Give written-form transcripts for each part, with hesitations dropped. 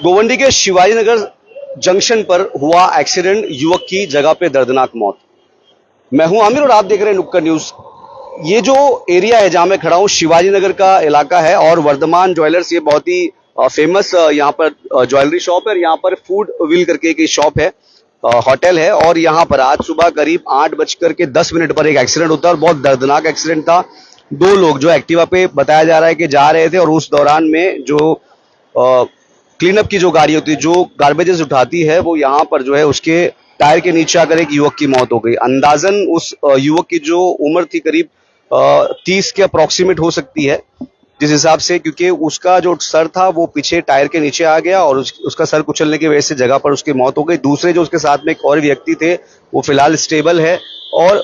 गोवंडी के शिवाजी नगर जंक्शन पर हुआ एक्सीडेंट, युवक की जगह पे दर्दनाक मौत। मैं हूं आमिर और आप देख रहे हैं नुक्कड़ न्यूज। ये जो एरिया है जहां मैं खड़ा हूं, शिवाजी नगर का इलाका है और वर्धमान ज्वेलर्स ये बहुत ही फेमस यहाँ पर ज्वेलरी शॉप है। और यहाँ पर फूड व्हील करके एक शॉप है, होटल है। और यहाँ पर आज सुबह करीब 8:10 पर एक एक्सीडेंट होता है और बहुत दर्दनाक एक्सीडेंट था। दो लोग जो एक्टिवा पे बताया जा रहा है कि जा रहे थे और उस दौरान में जो क्लीनअप की जो गाड़ी होती है, जो गार्बेजेस उठाती है, वो यहाँ पर जो है उसके टायर के नीचे आकर एक युवक की मौत हो गई। अंदाजन उस युवक की जो उम्र थी करीब 30 के अप्रोक्सीमेट हो सकती है जिस हिसाब से, क्योंकि उसका जो सर था वो पीछे टायर के नीचे आ गया और उसका सर कुचलने की वजह से जगह पर उसकी मौत हो गई। दूसरे जो उसके साथ में एक और व्यक्ति थे वो फिलहाल स्टेबल है और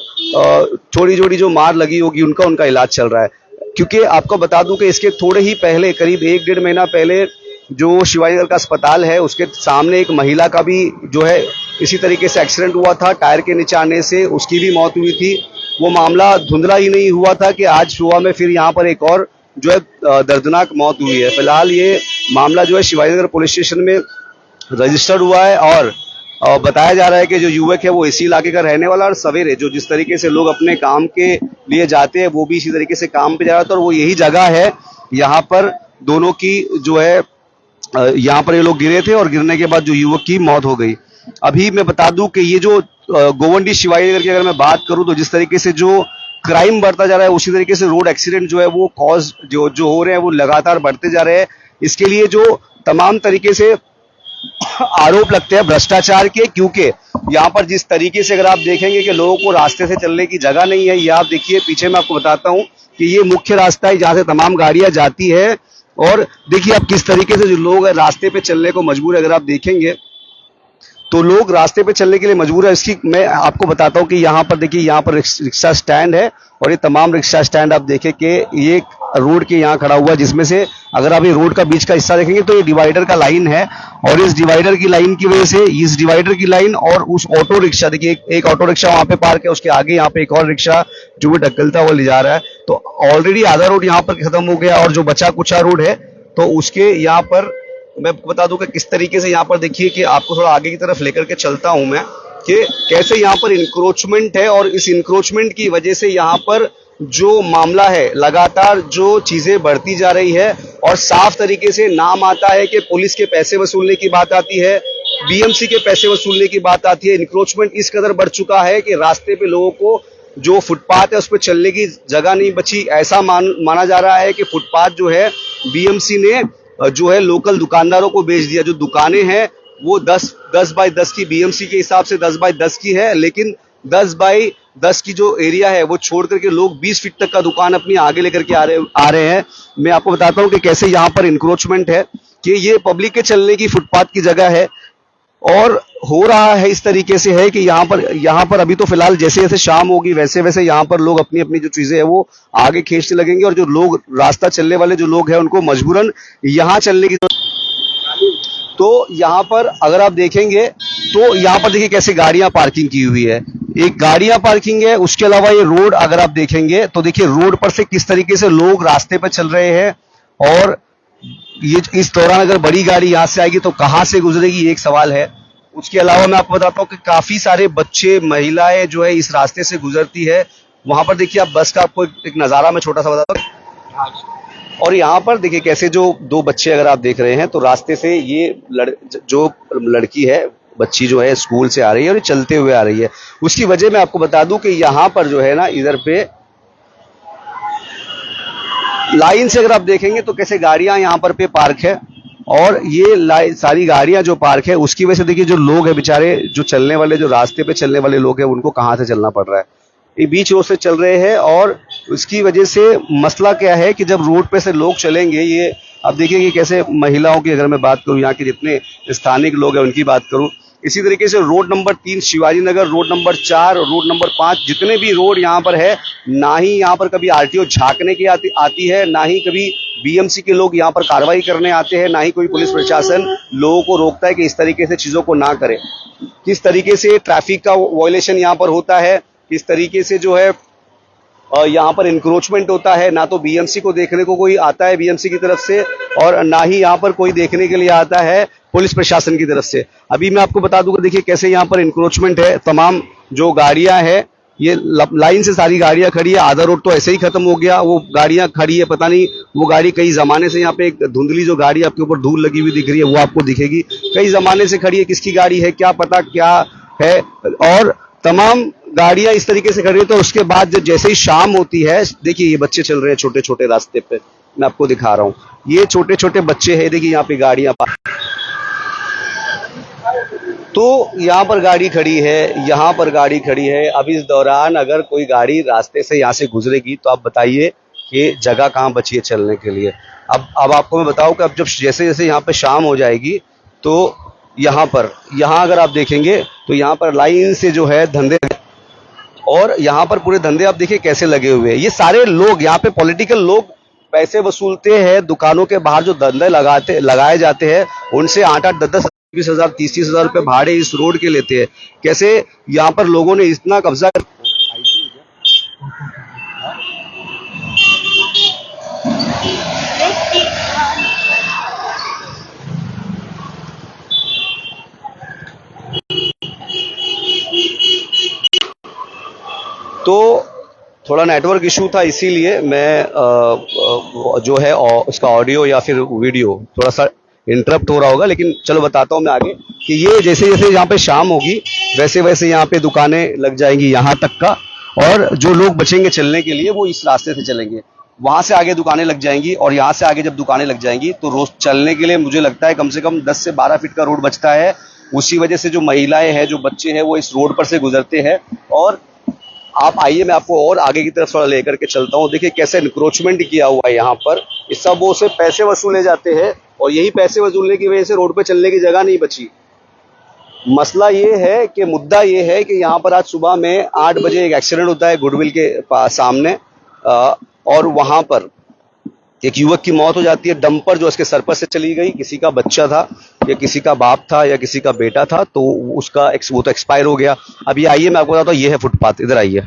थोड़ी जोड़ी जो मार लगी होगी उनका इलाज चल रहा है। क्योंकि आपको बता दूं कि इसके थोड़े ही पहले करीब 1-1.5 महीना पहले जो शिवाजी नगर का अस्पताल है उसके सामने एक महिला का भी जो है इसी तरीके से एक्सीडेंट हुआ था, टायर के नीचे आने से उसकी भी मौत हुई थी। वो मामला धुंधला ही नहीं हुआ था कि आज सुबह में फिर यहाँ पर एक और जो है दर्दनाक मौत हुई है। फिलहाल ये मामला जो है शिवाजी नगर पुलिस स्टेशन में रजिस्टर्ड हुआ है और बताया जा रहा है कि जो युवक है वो इसी इलाके का रहने वाला और सवेरे जो जिस तरीके से लोग अपने काम के लिए जाते हैं वो भी इसी तरीके से काम पे जा रहा था और वो यही जगह है यहाँ पर दोनों की जो है यहाँ पर ये लोग गिरे थे और गिरने के बाद जो युवक की मौत हो गई। अभी मैं बता दूं कि ये जो गोवंडी शिवाजी नगर की अगर मैं बात करूं तो जिस तरीके से जो क्राइम बढ़ता जा रहा है उसी तरीके से रोड एक्सीडेंट जो है वो कॉज जो हो रहे हैं वो लगातार बढ़ते जा रहे हैं। इसके लिए जो तमाम तरीके से आरोप लगते हैं भ्रष्टाचार के, क्योंकि यहाँ पर जिस तरीके से अगर आप देखेंगे कि लोगों को रास्ते से चलने की जगह नहीं है। ये आप देखिए पीछे मैं आपको बताता हूँ कि ये मुख्य रास्ता है जहाँ से तमाम गाड़ियां जाती है और देखिए आप किस तरीके से जो लोग रास्ते पे चलने को मजबूर है। अगर आप देखेंगे तो लोग रास्ते पे चलने के लिए मजबूर है। इसकी मैं आपको बताता हूँ कि यहाँ पर देखिए यहाँ पर रिक्शा स्टैंड है और ये तमाम रिक्शा स्टैंड आप देखें कि ये रोड के यहाँ खड़ा हुआ है, जिसमें से अगर आप ये रोड का बीच का हिस्सा देखेंगे तो ये डिवाइडर का लाइन है और इस डिवाइडर की लाइन की वजह से इस डिवाइडर की लाइन और उस ऑटो रिक्शा देखिए एक ऑटो रिक्शा वहां पे पार्क है, उसके आगे यहाँ पे एक और रिक्शा जो भी ढकेलता हुआ ले जा रहा है। तो ऑलरेडी आधा रोड यहाँ पर खत्म हो गया और जो बचा कुचा रोड है तो उसके यहाँ पर मैं बता दूं कि किस तरीके से यहाँ पर देखिए कि आपको थोड़ा आगे की तरफ लेकर के चलता हूं मैं कि कैसे यहाँ पर इंक्रोचमेंट है और इस इंक्रोचमेंट की वजह से यहाँ पर जो मामला है लगातार जो चीजें बढ़ती जा रही है और साफ तरीके से नाम आता है कि पुलिस के पैसे वसूलने की बात आती है, बीएमसी के पैसे वसूलने की बात आती है। इंक्रोचमेंट इस कदर बढ़ चुका है कि रास्ते पे लोगों को जो फुटपाथ है उस पर चलने की जगह नहीं बची। ऐसा माना जा रहा है कि फुटपाथ जो है बीएमसी ने जो है लोकल दुकानदारों को बेच दिया। जो दुकानें हैं वो 10 बाय 10 की बीएमसी के हिसाब से 10 बाय 10 की है, लेकिन 10 बाय 10 की जो एरिया है वो छोड़ करके लोग 20 फीट तक का दुकान अपनी आगे लेकर के आ रहे हैं। मैं आपको बताता हूं कि कैसे यहाँ पर इंक्रोचमेंट है कि ये पब्लिक के चलने की फुटपाथ की जगह है और हो रहा है इस तरीके से है कि यहाँ पर अभी तो फिलहाल जैसे जैसे शाम होगी वैसे वैसे यहाँ पर लोग अपनी अपनी जो चीजें है वो आगे खींचने लगेंगे और जो लोग रास्ता चलने वाले जो लोग हैं उनको मजबूरन यहाँ चलने की। तो यहाँ पर अगर आप देखेंगे तो यहाँ पर देखिए कैसे गाड़ियां पार्किंग की हुई है, एक गाड़ियां पार्किंग है। उसके अलावा ये रोड अगर आप देखेंगे तो देखिए रोड पर से किस तरीके से लोग रास्ते पर चल रहे हैं और ये इस दौरान अगर बड़ी गाड़ी यहाँ से आएगी तो कहाँ से गुजरेगी, एक सवाल है। उसके अलावा मैं आपको बताता हूँ कि काफी सारे बच्चे महिलाएं जो है इस रास्ते से गुजरती है। वहां पर देखिए आप बस का आपको एक नजारा मैं छोटा सा बताता हूँ और यहाँ पर देखिए कैसे जो दो बच्चे अगर आप देख रहे हैं तो रास्ते से ये जो लड़की है बच्ची जो है स्कूल से आ रही है और ये चलते हुए आ रही है। उसकी वजह मैं आपको बता दूं कि यहाँ पर जो है ना इधर पे लाइन से अगर आप देखेंगे तो कैसे गाड़ियां यहाँ पर पे पार्क है और ये सारी गाड़ियां जो पार्क है उसकी वजह से देखिए जो लोग हैं बेचारे जो चलने वाले जो रास्ते पे चलने वाले लोग हैं उनको कहाँ से चलना पड़ रहा है, ये बीच रोड से चल रहे हैं। और उसकी वजह से मसला क्या है कि जब रोड पे से लोग चलेंगे, ये आप देखिए कैसे महिलाओं की अगर मैं बात करूं, यहाँ के जितने स्थानिक लोग हैं उनकी बात करूं, इसी तरीके से road number 3 Shivaji Nagar, road number 4, road number 5 जितने भी रोड यहाँ पर है, ना ही यहाँ पर कभी आरटीओ झांकने की आती है, ना ही कभी बीएमसी के लोग यहाँ पर कार्रवाई करने आते हैं, ना ही कोई पुलिस प्रशासन लोगों को रोकता है कि इस तरीके से चीजों को ना करें। किस तरीके से ट्रैफिक का वायलेशन यहाँ पर होता है, किस तरीके से जो है यहाँ पर इंक्रोचमेंट होता है, ना तो बीएमसी को देखने को कोई आता है बीएमसी की तरफ से, और ना ही यहाँ पर कोई देखने के लिए आता है पुलिस प्रशासन की तरफ से। अभी मैं आपको बता दूंगा, देखिए कैसे यहाँ पर इंक्रोचमेंट है। तमाम जो गाड़ियां हैं ये लाइन से सारी गाड़ियां खड़ी है। आधा रोड तो ऐसे ही खत्म हो गया, वो गाड़ियां खड़ी है, पता नहीं वो गाड़ी कई जमाने से, यहाँ पे एक धुंधली जो गाड़ी आपके ऊपर धूल लगी हुई दिख रही है वो आपको दिखेगी, कई जमाने से खड़ी है। किसकी गाड़ी है क्या पता क्या है। और तमाम गाड़ियां इस तरीके से खड़ी है। तो उसके बाद जैसे ही शाम होती है, देखिए ये बच्चे चल रहे हैं छोटे छोटे रास्ते पे, मैं आपको दिखा रहा हूँ, ये छोटे छोटे बच्चे हैं, देखिए यहाँ पे गाड़ियां, तो यहाँ पर गाड़ी खड़ी है, यहाँ पर गाड़ी खड़ी है। अब इस दौरान अगर कोई गाड़ी रास्ते से यहाँ से गुजरेगी तो आप बताइए कि जगह कहाँ बची है चलने के लिए। अब आपको मैं बताऊं कि अब जब जैसे जैसे यहाँ पे शाम हो जाएगी तो यहाँ अगर आप देखेंगे तो यहाँ पर लाइन से जो है धंधे, और यहाँ पर पूरे धंधे आप देखिए कैसे लगे हुए हैं। ये सारे लोग यहाँ पे पॉलिटिकल लोग पैसे वसूलते हैं, दुकानों के बाहर जो धंधे लगाए जाते हैं उनसे 8-8, 10-10, 20,000, 30,000 रुपए भाड़े इस रोड के लेते हैं। कैसे यहाँ पर लोगों ने इतना कब्जा, तो थोड़ा नेटवर्क इशू था, इसीलिए मैं जो है उसका ऑडियो या फिर वीडियो थोड़ा सा इंटरप्ट हो रहा होगा, लेकिन चलो बताता हूँ मैं आगे कि ये जैसे जैसे यहाँ पे शाम होगी वैसे वैसे यहाँ पे दुकानें लग जाएंगी यहाँ तक का, और जो लोग बचेंगे चलने के लिए वो इस रास्ते से चलेंगे, वहां से आगे दुकानें लग जाएंगी, और यहाँ से आगे जब दुकानें लग जाएंगी तो रोज चलने के लिए मुझे लगता है कम से कम 10 से 12 फीट का रोड बचता है। उसी वजह से जो महिलाएं हैं, जो बच्चे हैं, वो इस रोड पर से गुजरते हैं। और आप आइए मैं आपको और आगे की तरफ थोड़ा लेकर के चलता हूँ। देखिए कैसे इंक्रोचमेंट किया हुआ है यहाँ पर, इस सब वो से पैसे वसूले जाते हैं, और यही पैसे वसूलने की वजह से रोड पे चलने की जगह नहीं बची। मसला ये है कि मुद्दा ये है कि यहाँ पर आज सुबह में 8 बजे एक एक्सीडेंट होता है गुडविल के सामने, और वहां पर एक युवक की मौत हो जाती है। डंपर जो उसके सर पर से चली गई, किसी का बच्चा था या किसी का बाप था या किसी का बेटा था, तो उसका वो तो एक्सपायर हो गया। अब ये आइए मैं आपको बताता हूँ, ये है फुटपाथ, इधर आइए।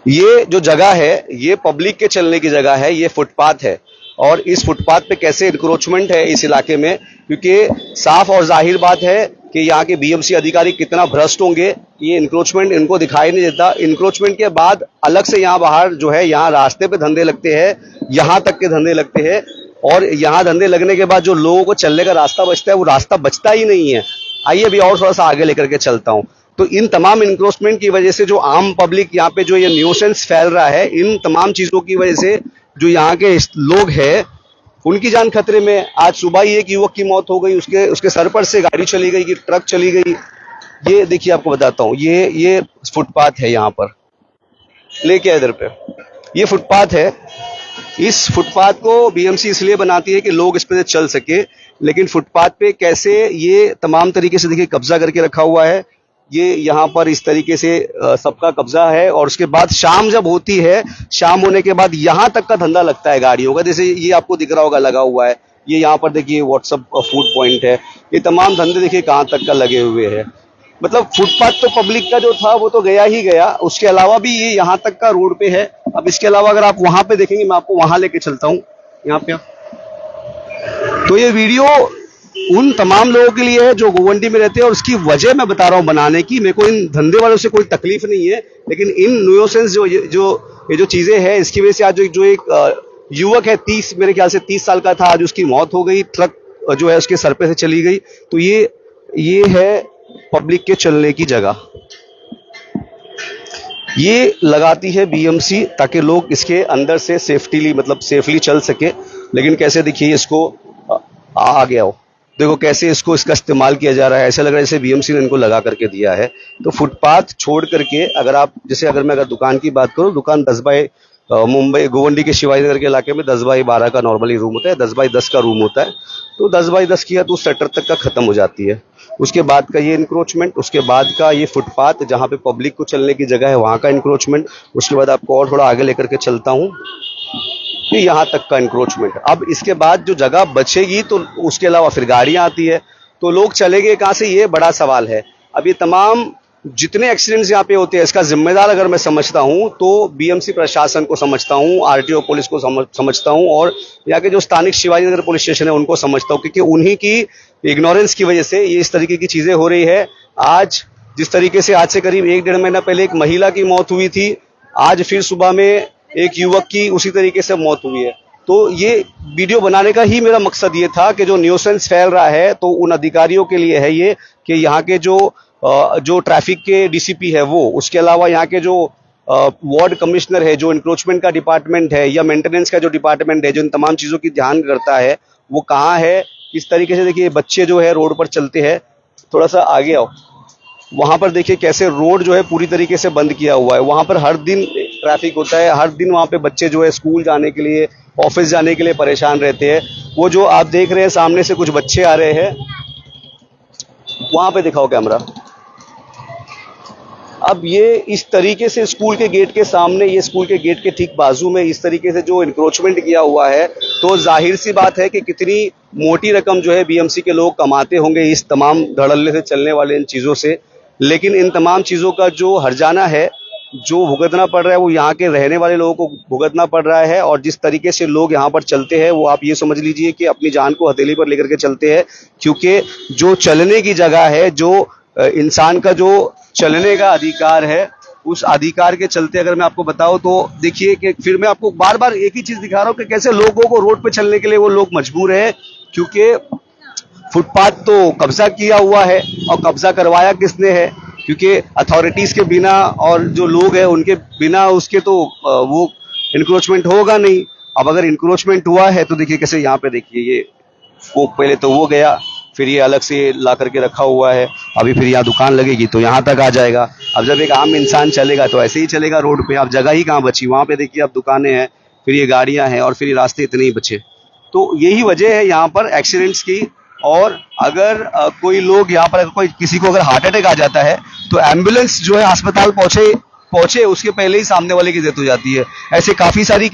ये जो जगह है ये पब्लिक के चलने की जगह है, ये फुटपाथ है। और इस फुटपाथ पे कैसे इंक्रोचमेंट है इस इलाके में, क्योंकि साफ और जाहिर बात है कि यहाँ के बीएमसी अधिकारी कितना भ्रष्ट होंगे, ये इंक्रोचमेंट इनको दिखाई नहीं देता। इंक्रोचमेंट के बाद अलग से यहाँ बाहर जो है, यहाँ रास्ते पे धंधे लगते हैं, यहाँ तक के धंधे लगते हैं, और यहाँ धंधे लगने के बाद जो लोगों को चलने का रास्ता बचता है वो रास्ता बचता ही नहीं है। आइए अभी और थोड़ा सा आगे लेकर के चलता हूँ। तो इन तमाम इंक्रोचमेंट की वजह से जो आम पब्लिक यहाँ पे जो ये न्यूसेंस फैल रहा है, इन तमाम चीजों की वजह से जो यहाँ के लोग हैं उनकी जान खतरे में। आज सुबह ही एक युवक की मौत हो गई, उसके सर पर से गाड़ी चली गई, कि ट्रक चली गई। ये देखिए आपको बताता हूँ, ये फुटपाथ है, यहाँ पर लेके इधर पे ये फुटपाथ है। इस फुटपाथ को बीएमसी इसलिए बनाती है कि लोग इस पे चल सके, लेकिन फुटपाथ पे कैसे ये तमाम तरीके से देखिए कब्जा करके रखा हुआ है। ये यहाँ पर इस तरीके से सबका कब्जा है। और उसके बाद शाम जब होती है, शाम होने के बाद यहाँ तक का धंधा लगता है गाड़ियों का, जैसे ये आपको दिख रहा होगा लगा हुआ है, ये यहाँ पर देखिए व्हाट्सएप फूड पॉइंट है। ये तमाम धंधे देखिए कहाँ तक का लगे हुए हैं। मतलब फुटपाथ तो पब्लिक का जो था वो तो गया ही गया, उसके अलावा भी ये यहाँ तक का रोड पे है। अब इसके अलावा अगर आप वहां पे देखेंगे, मैं आपको वहां लेके चलता हूँ, यहाँ पे। तो ये वीडियो उन तमाम लोगों के लिए है जो गोवंडी में रहते हैं, और उसकी वजह मैं बता रहा हूँ बनाने की। मेरे को इन धंधे वालों से कोई तकलीफ नहीं है, लेकिन इन न्यूसेंस जो चीजें हैं, इसकी वजह से आज जो एक युवक है, 30 मेरे ख्याल से 30 साल का था, आज उसकी मौत हो गई, ट्रक जो है उसके सर पे से चली गई। तो ये है पब्लिक के चलने की जगह, ये लगाती है बीएमसी ताकि लोग इसके अंदर से सेफली चल सके। लेकिन कैसे देखिए इसको आ गया हो, देखो कैसे इसका इस्तेमाल किया जा रहा है। ऐसा लग रहा है जैसे बीएमसी ने इनको लगा करके दिया है। तो फुटपाथ छोड़ करके अगर मैं दुकान की बात करूं, दुकान 10 बाय मुंबई गोवंडी के शिवाजी के इलाके में 10 बाय 12 का नॉर्मली रूम होता है, 10 बाय 10 का रूम होता है। तो 10 बाय 10 किया तो शटर तक का खत्म हो जाती है। उसके बाद का ये इंक्रोचमेंट, उसके बाद का ये फुटपाथ जहाँ पे पब्लिक को चलने की जगह है, वहाँ का इंक्रोचमेंट। उसके बाद आपको और थोड़ा आगे लेकर के चलता हूँ, ये यहाँ तक का इंक्रोचमेंट। अब इसके बाद जो जगह बचेगी तो उसके अलावा फिर गाड़ियाँ आती है, तो लोग चलेंगे कहाँ से, ये बड़ा सवाल है। अब ये तमाम जितने एक्सीडेंट्स यहाँ पे होते हैं इसका जिम्मेदार अगर मैं समझता हूँ तो बीएमसी प्रशासन को समझता हूँ, आरटीओ पुलिस को समझता हूँ और यहाँ के जो स्थानिक शिवाजी नगर पुलिस स्टेशन है उनको समझता हूँ, क्योंकि उन्हीं की इग्नोरेंस की वजह से ये इस तरीके की चीजें हो रही है। आज जिस तरीके से आज से करीब 1-1.5 महीना पहले एक महिला की मौत हुई थी, आज फिर सुबह में एक युवक की उसी तरीके से मौत हुई है। तो ये वीडियो बनाने का ही मेरा मकसद ये था कि जो न्यूसेंस फैल रहा है तो उन अधिकारियों के लिए है ये कि यहाँ के जो ट्रैफिक के डीसीपी है वो, उसके अलावा यहाँ के जो वार्ड कमिश्नर है, जो इंक्रोचमेंट का डिपार्टमेंट है या मेंटेनेंस का जो डिपार्टमेंट है जो इन तमाम चीज़ों की ध्यान करता है, वो कहाँ है, किस तरीके से। देखिए बच्चे जो है रोड पर चलते हैं, थोड़ा सा आगे आओ, वहां पर देखिए कैसे रोड जो है पूरी तरीके से बंद किया हुआ है। वहां पर हर दिन ट्रैफिक होता है, हर दिन वहां पे बच्चे जो है स्कूल जाने के लिए, ऑफिस जाने के लिए परेशान रहते हैं। वो जो आप देख रहे हैं सामने से कुछ बच्चे आ रहे हैं, वहां पे दिखाओ कैमरा। अब ये इस तरीके से स्कूल के गेट के सामने, ये स्कूल के गेट के ठीक बाजू में इस तरीके से जो इंक्रोचमेंट किया हुआ है, तो जाहिर सी बात है कि कितनी मोटी रकम जो है बीएमसी के लोग कमाते होंगे इस तमाम धड़ल्ले से चलने वाले इन चीजों से। लेकिन इन तमाम चीजों का जो हर्जाना है, जो भुगतना पड़ रहा है, वो यहाँ के रहने वाले लोगों को भुगतना पड़ रहा है। और जिस तरीके से लोग यहाँ पर चलते हैं वो आप ये समझ लीजिए कि अपनी जान को हथेली पर लेकर के चलते हैं, क्योंकि जो चलने की जगह है, जो इंसान का जो चलने का अधिकार है, उस अधिकार के चलते अगर मैं आपको बताऊं तो देखिए कि फिर मैं आपको बार बार एक ही चीज दिखा रहा हूं कि कैसे लोगों को रोड पे चलने के लिए वो लोग मजबूर है, क्योंकि फुटपाथ तो कब्जा किया हुआ है। और कब्जा करवाया किसने है, क्योंकि अथॉरिटीज के बिना और जो लोग हैं उनके बिना उसके तो वो इंक्रोचमेंट होगा नहीं। अब अगर इंक्रोचमेंट हुआ है तो देखिए कैसे यहाँ पे देखिए ये वो पहले तो वो गया, फिर ये अलग से ला करके रखा हुआ है, अभी फिर यहाँ दुकान लगेगी तो यहाँ तक आ जाएगा। अब जब एक आम इंसान चलेगा तो ऐसे ही चलेगा रोड पे, अब जगह ही कहाँ बची, वहां पे देखिए अब दुकानें हैं, फिर ये गाड़ियां हैं और फिर ये रास्ते इतने ही बचे। तो यही वजह है यहाँ पर एक्सीडेंट्स की। और अगर कोई लोग यहाँ पर कोई किसी को अगर हार्ट अटैक आ जाता है तो एम्बुलेंस जो है अस्पताल पहुंचे उसके पहले ही सामने वाले की डेथ हो जाती है। ऐसे काफी सारे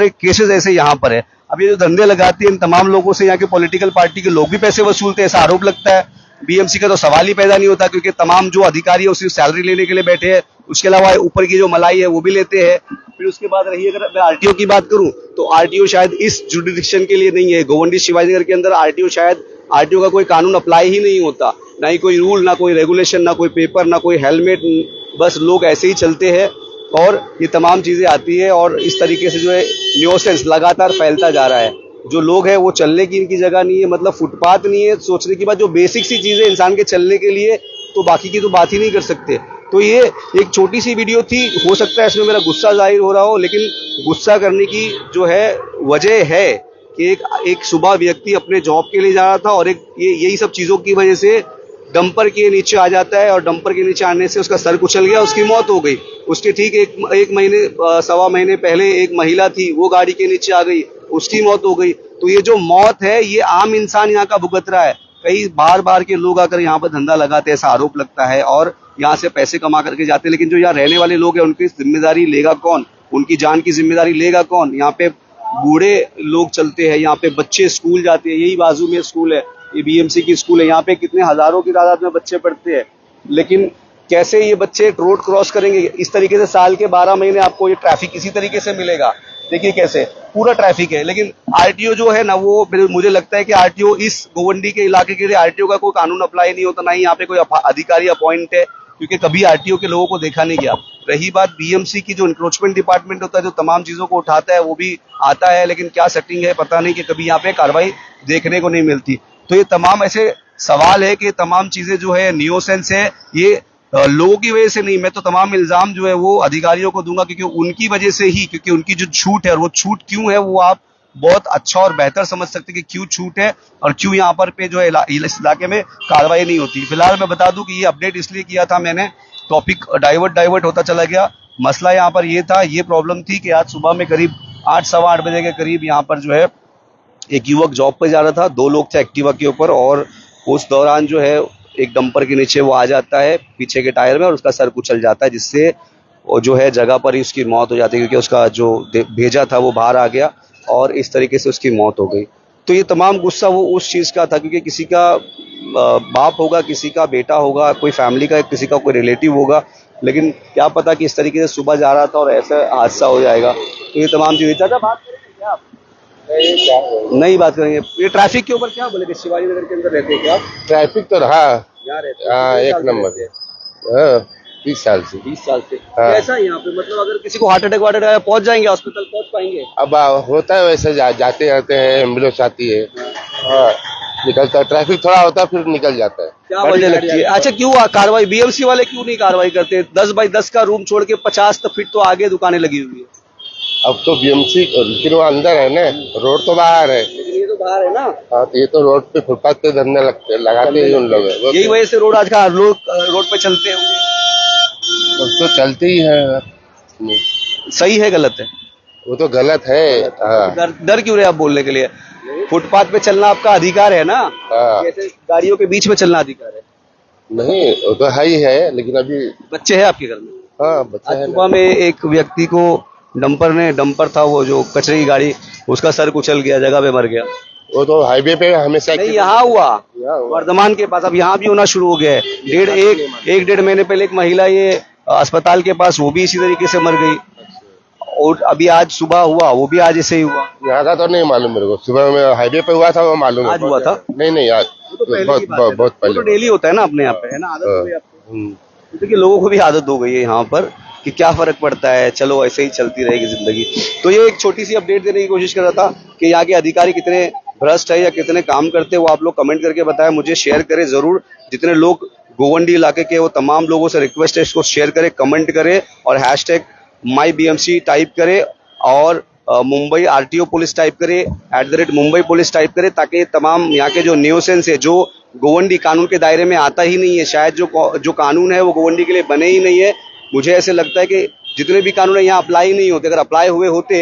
केसेस ऐसे यहाँ पर है। अब ये जो धंधे लगाते हैं इन तमाम लोगों से यहाँ के पॉलिटिकल पार्टी के लोग भी पैसे वसूलते हैं, ऐसा आरोप लगता है। बीएमसी का तो सवाल ही पैदा नहीं होता, क्योंकि तमाम जो अधिकारी है उसी सैलरी लेने के लिए बैठे हैं, उसके अलावा ऊपर की जो मलाई है वो भी लेते हैं। फिर उसके बाद रही अगर मैं आरटीओ की बात करूं तो आरटीओ शायद इस जुडिक्शन के लिए नहीं है। गोवंडी शिवाजीनगर के अंदर आरटीओ का कोई कानून अप्लाई ही नहीं होता, ना ही कोई रूल, ना कोई रेगुलेशन, ना कोई पेपर, ना कोई हेलमेट, बस लोग ऐसे ही चलते हैं और ये तमाम चीजें आती है। और इस तरीके से जो है न्यूसेंस लगातार फैलता जा रहा है। जो लोग हैं वो चलने की इनकी जगह नहीं है, मतलब फुटपाथ नहीं है, सोचने की बात, जो बेसिक सी चीजें इंसान के चलने के लिए, तो बाकी की तो बात ही नहीं कर सकते। तो ये एक छोटी सी वीडियो थी, हो सकता है इसमें मेरा गुस्सा जाहिर हो रहा हो, लेकिन गुस्सा करने की जो है वजह है कि एक सुबह व्यक्ति अपने जॉब के लिए जा रहा था और यही सब चीजों की वजह से डंपर के नीचे आ जाता है और डंपर के नीचे आने से उसका सर कुचल गया, उसकी मौत हो गई। उसके ठीक एक महीने सवा महीने पहले एक महिला थी, वो गाड़ी के नीचे आ गई, उसकी मौत हो गई। तो ये जो मौत है ये आम इंसान यहाँ का भुगत रहा है। कई बार के लोग आकर यहाँ पर धंधा लगाते हैं, ऐसा आरोप लगता है, और यहाँ से पैसे कमा करके जाते हैं, लेकिन जो यहाँ रहने वाले लोग हैं उनकी जिम्मेदारी लेगा कौन, उनकी जान की जिम्मेदारी लेगा कौन। यहाँ पे बूढ़े लोग चलते हैं, यहाँ पे बच्चे स्कूल जाते हैं, यही बाजू में स्कूल है, ये बीएमसी की स्कूल है, यहाँ पे कितने हजारों की तादाद में बच्चे पढ़ते हैं। लेकिन कैसे ये बच्चे रोड क्रॉस करेंगे, इस तरीके से साल के 12 महीने आपको ये ट्रैफिक इसी तरीके से मिलेगा। देखिए कैसे पूरा ट्रैफिक है। लेकिन आरटीओ जो है ना, वो मुझे लगता है कि आरटीओ इस गोवंडी के इलाके के लिए आरटीओ का कोई कानून अप्लाई नहीं होता, ना ही यहाँ पे कोई अधिकारी अपॉइंट है, क्योंकि कभी आरटीओ के लोगों को देखा नहीं गया। रही बात बीएमसी की, जो इंक्रोचमेंट डिपार्टमेंट होता है, जो तमाम चीजों को उठाता है, वो भी आता है, लेकिन क्या सेटिंग है पता नहीं, कि कभी यहाँ पे कार्रवाई देखने को नहीं मिलती। तो ये तमाम ऐसे सवाल है कि तमाम चीजें जो है न्यूसेंस है, ये लोगों की वजह से नहीं। मैं तो तमाम इल्जाम जो है वो अधिकारियों को दूंगा, क्योंकि उनकी वजह से ही, क्योंकि उनकी जो छूट है, और वो छूट क्यों है वो आप बहुत अच्छा और बेहतर समझ सकते हैं कि क्यों छूट है और क्यों यहाँ पर पे जो है इस इलाके में कार्रवाई नहीं होती। फिलहाल मैं बता दूं कि ये अपडेट इसलिए किया था मैंने, टॉपिक डाइवर्ट होता चला गया। मसला यहाँ पर ये था, ये प्रॉब्लम थी कि आज सुबह में करीब 8 सवा 8 बजे के करीब यहाँ पर जो है एक युवक जॉब पे जा रहा था, 2 लोग थे एक्टिवा के ऊपर, और उस दौरान जो है एक डंपर के नीचे वो आ जाता है पीछे के टायर में और उसका सर कुचल जाता है, जिससे वो जो है जगह पर ही उसकी मौत हो जाती है, क्योंकि उसका जो भेजा था वो बाहर आ गया और इस तरीके से उसकी मौत हो गई। तो ये तमाम गुस्सा वो उस चीज़ का था क्योंकि किसी का बाप होगा, किसी का बेटा होगा, कोई फैमिली का किसी का कोई रिलेटिव होगा, लेकिन क्या पता कि इस तरीके से सुबह जा रहा था और ऐसा हादसा हो जाएगा। तो ये तमाम चीज़ें। चाचा बात करेंगे क्या आप? नहीं बात करेंगे। ये ट्रैफिक के ऊपर क्या बोले कि शिवाजी नगर के अंदर रहते हैं क्या? ट्रैफिक तो रहा। यहाँ रहते हैं? हाँ, कितने एक साल से नंबर रहते हैं? हाँ, 20 साल से। 20 साल से। हाँ। कैसा है यहाँ पे, मतलब अगर किसी को हार्ट अटैक आया पहुंच जाएंगे, हॉस्पिटल पहुंच पाएंगे? अब होता है वैसे, जाते आते हैं, एम्बुलेंस आती है। हाँ, निकलता है, ट्रैफिक थोड़ा होता है फिर निकल जाता है। क्या वजह लगती है? अच्छा क्यों कार्रवाई बीएमसी वाले क्यों नहीं कार्रवाई करते? 10 बाई 10 का रूम छोड़ के 50 फीट तो आगे दुकानें लगी हुई है। अब तो बीएमसी फिर वो अंदर है ना, रोड तो बाहर है। लेकिन ये तो बाहर है ना। हाँ, तो ये तो रोड पे फुटपाथ पे धरने लगाते हैं उन लोग। यही वजह से रोड आज का लोग रोड पे चलते होंगे। तो चलते ही है। सही है गलत है? वो तो गलत है। हाँ, डर क्यों रहे आप बोलने के लिए? फुटपाथ पे चलना आपका अधिकार है ना। हाँ। जैसे गाड़ियों के बीच में चलना अधिकार है। नहीं, वो तो है ही है, लेकिन अभी बच्चे हैं आपके घर में? हाँ, बच्चा आज है सुबह ना। में एक व्यक्ति को डंपर था वो जो कचरे की गाड़ी, उसका सर कुचल गया, जगह पे मर गया। वो तो हाईवे पे हमेशा। नहीं यहाँ हुआ, यहाँ हुआ। वर्धमान के पास। अब यहाँ भी होना शुरू हो गया है। एक डेढ़ महीने पहले एक महिला ये अस्पताल के पास, वो भी इसी तरीके से मर गई। और अभी आज सुबह हुआ, वो भी आज ऐसे ही हुआ। यहाँ का तो नहीं मालूम मेरे को, सुबह में हाईवे पे हुआ था वो मालूम है। आज हुआ था? नहीं आज वो तो पहले बहुत की बात है। बहुत वो तो पहले। डेली होता है ना अपने यहाँ पे, है ना? आदत हो गई आपको। हम्म। देखिए लोगों को भी आदत हो गई है यहाँ पर कि क्या फर्क पड़ता है, चलो ऐसे ही चलती रहेगी जिंदगी। तो ये एक छोटी सी अपडेट देने की कोशिश कर रहा था कि यहाँ के अधिकारी कितने भ्रष्ट है या कितने काम करते हैं, वो आप लोग कमेंट करके बताएं, मुझे शेयर करें जरूर। जितने लोग गोवंडी इलाके के, वो तमाम लोगों से रिक्वेस्ट है इसको शेयर करें, कमेंट करें और हैशटैग MyBMC टाइप करें और मुंबई आरटीओ पुलिस टाइप करें, @मुंबई पुलिस टाइप करें, ताकि तमाम यहाँ के जो न्यूसेंस है, जो गोवंडी कानून के दायरे में आता ही नहीं है, शायद जो कानून है वो गोवंडी के लिए बने ही नहीं है। मुझे ऐसे लगता है कि जितने भी कानून है यहाँ अप्लाई नहीं होते, अगर अप्लाई हुए होते